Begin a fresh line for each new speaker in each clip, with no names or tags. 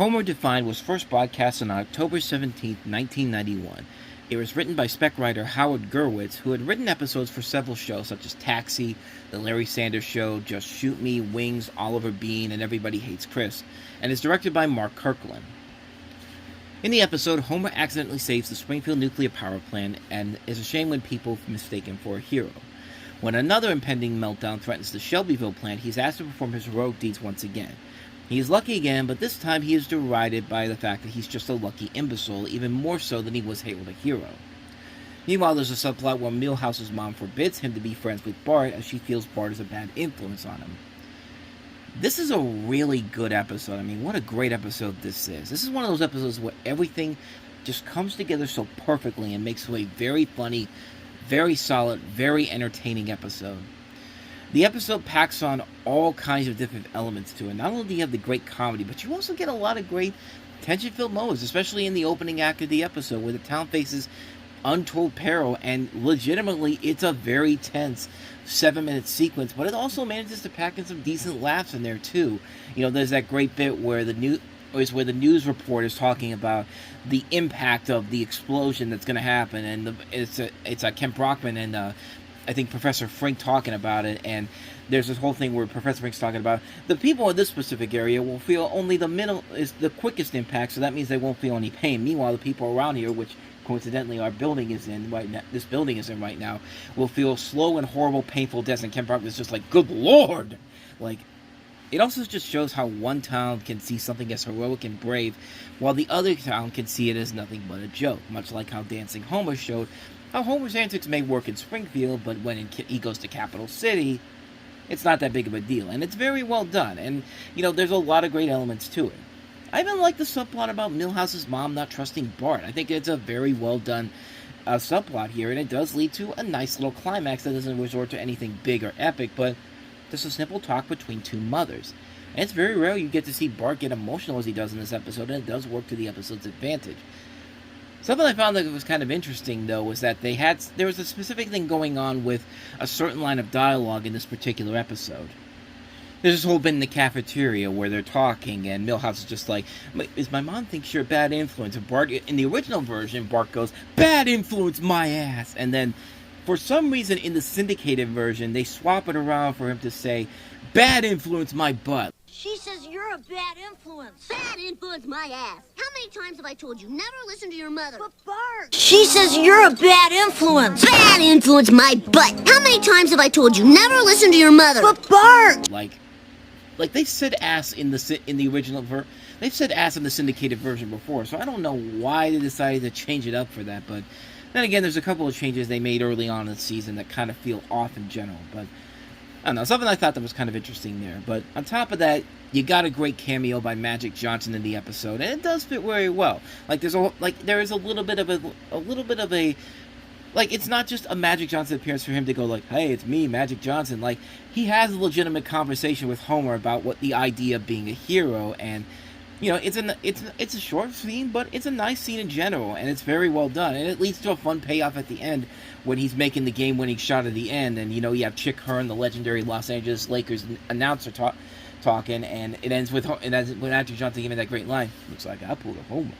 Homer Defined was first broadcast on October 17, 1991. It was written by spec writer Howard Gerwitz, who had written episodes for several shows such as Taxi, The Larry Sanders Show, Just Shoot Me, Wings, Oliver Bean, and Everybody Hates Chris, and is directed by Mark Kirkland. In the episode, Homer accidentally saves the Springfield nuclear power plant and is ashamed when people mistake him for a hero. When another impending meltdown threatens the Shelbyville plant, he is asked to perform his heroic deeds once again. He is lucky again, but this time he is derided by the fact that he's just a lucky imbecile, even more so than he was hailed a hero. Meanwhile, there's a subplot where Milhouse's mom forbids him to be friends with Bart as she feels Bart is a bad influence on him. This is a really good episode. I mean, what a great episode this is. This is one of those episodes where everything just comes together so perfectly and makes it a very funny, very solid, very entertaining episode. The episode packs on all kinds of different elements to it. Not only do you have the great comedy, but you also get a lot of great tension-filled moments, especially in the opening act of the episode, where the town faces untold peril, and legitimately, it's a very tense 7-minute sequence, but it also manages to pack in some decent laughs in there, too. You know, there's that great bit where the news report is talking about the impact of the explosion that's going to happen, and it's Ken Brockman and I think Professor Frink talking about it, and there's this whole thing where Professor Frink's talking about the people in this specific area will feel only the quickest impact, so that means they won't feel any pain. Meanwhile, the people around here, which coincidentally this building is in right now, will feel slow and horrible, painful deaths. And Ken Brockman is just like, good Lord! Like, it also just shows how one town can see something as heroic and brave, while the other town can see it as nothing but a joke, much like how Dancing Homer showed how Homer's antics may work in Springfield, but when he goes to Capital City, it's not that big of a deal. And it's very well done. And, you know, there's a lot of great elements to it. I even like the subplot about Milhouse's mom not trusting Bart. I think it's a very well done subplot here, and it does lead to a nice little climax that doesn't resort to anything big or epic, but just a simple talk between two mothers. And it's very rare you get to see Bart get emotional as he does in this episode, and it does work to the episode's advantage. Something I found that was kind of interesting, though, was that there was a specific thing going on with a certain line of dialogue in this particular episode. There's this whole bit in the cafeteria where they're talking, and Milhouse is just like, my mom thinks you're a bad influence. And Bart, in the original version, Bart goes, bad influence my ass! And then, for some reason, in the syndicated version, they swap it around for him to say, bad influence my butt.
She says you're a bad influence.
Bad influence my ass. How many times have I told you never listen to your mother?
But Bart. She says you're a bad influence.
Bad influence my butt. How many times have I told you never listen to your mother?
But Bart.
Like they said ass in the original they've said ass in the syndicated version before, so I don't know why they decided to change it up for that. But then again, there's a couple of changes they made early on in the season that kind of feel off in general. But I don't know, something I thought that was kind of interesting there. But on top of that, you got a great cameo by Magic Johnson in the episode, and it does fit very well. There is a little bit of a it's not just a Magic Johnson appearance for him to go like, hey, it's me, Magic Johnson. Like, he has a legitimate conversation with Homer about what the idea of being a hero, and you know, it's a short scene, but it's a nice scene in general, and it's very well done, and it leads to a fun payoff at the end when he's making the game-winning shot at the end, and you know, you have Chick Hearn, the legendary Los Angeles Lakers announcer, talking, and it ends with Magic Johnson giving that great line, looks like I pulled a Homer.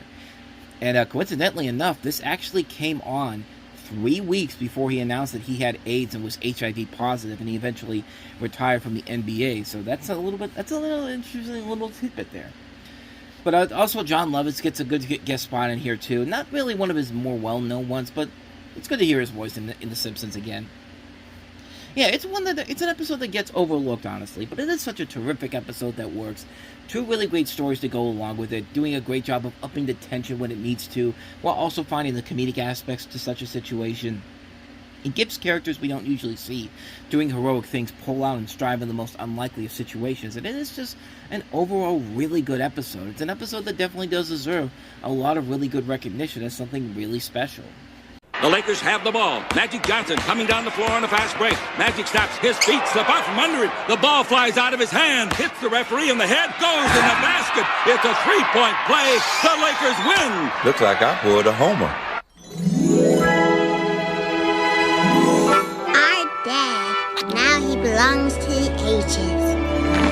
And coincidentally enough, this actually came on 3 weeks before he announced that he had AIDS and was HIV positive, and he eventually retired from the NBA. So that's a little interesting little tidbit there. But also John Lovitz gets a good guest spot in here too. Not really one of his more well-known ones, but it's good to hear his voice in The Simpsons again. Yeah, it's an episode that gets overlooked, honestly, but it is such a terrific episode that works. 2 really great stories to go along with it, doing a great job of upping the tension when it needs to, while also finding the comedic aspects to such a situation. It gives characters we don't usually see doing heroic things pull out and strive in the most unlikely of situations, and it is just an overall really good episode. It's an episode that definitely does deserve a lot of really good recognition as something really special.
The Lakers have the ball. Magic Johnson coming down the floor on a fast break. Magic stops. His feet slip out from under it. The ball flies out of his hand. Hits the referee in the head. Goes in the basket. It's a 3-point play. The Lakers win.
Looks like I pulled a Homer.
Our dad. Now he belongs to the H's.